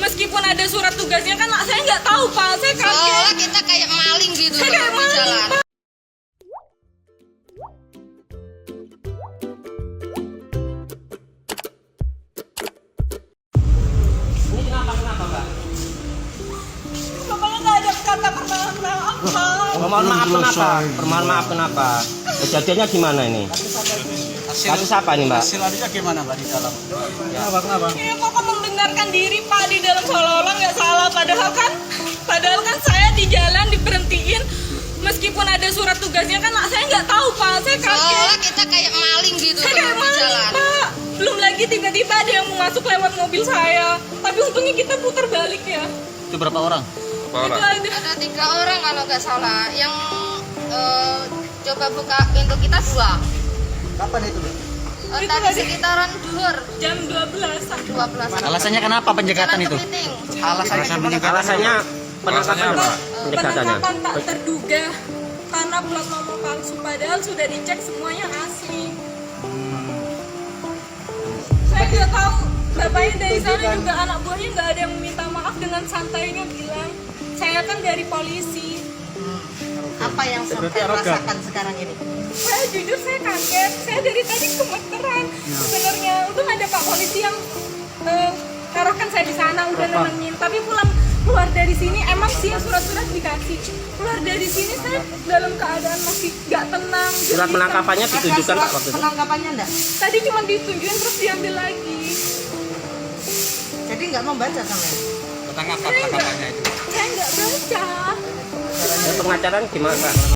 Meskipun ada surat tugasnya kan saya nggak tahu Pak, saya kaget. Soalnya kita kayak maling gitu Saya kayak di maling, jalan. Pak. Ini kenapa Mbak? Bapaknya nggak ada kata permohonan maaf Pak. Mohon maaf kenapa? Permohon maaf kenapa? Kejadiannya gimana ini? Kasus apa ini Mbak? Hasil adanya gimana Mbak di dalam? Ya, kenapa? Ya kok membenarkan diri Pak di dalam seolah-olah nggak salah, padahal kan saya di jalan diberhentiin. Meskipun ada surat tugasnya kan saya nggak tahu Pak, saya kaget. Soalnya kita kayak maling gitu Saya kayak di maling jalan. Pak. Belum lagi tiba-tiba ada yang mau masuk lewat mobil saya. Tapi untungnya kita putar balik ya. Itu berapa orang? Itu ada. Ada 3 orang kalau nggak salah. Yang coba buka pintu kita 2. Kapan itu? Itu Tadi ada. sekitaran duhur Jam 12. 12. Alasannya kenapa penjegatan Jalan itu? ke meeting. Alasannya Alasannya Alasannya apa? Pendekatannya. Penangkapan tak terduga karena plat nomor palsu, padahal sudah dicek semuanya asli. Saya nggak tahu, bapaknya dari sana juga anak buahnya nggak ada yang meminta maaf, dengan santainya bilang saya kan dari polisi. Apa yang sampai rasakan sekarang ini? Saya jujur saya kaget, saya dari tadi gemeteran. Sebenarnya untung ada Pak polisi yang arahkan saya di sana udah nenangin, tapi keluar dari sini emang sih surat-surat dikasih. Keluar dari sini saya dalam keadaan masih nggak tenang. Surat penangkapannya ditunjukkan Pak waktu itu? Penangkapannya enggak? Tadi cuma ditunjukin terus diambil lagi. Jadi nggak membaca sampean? Ketangkap kata-katanya itu. Saya nggak baca. Pengacara gimana Pak?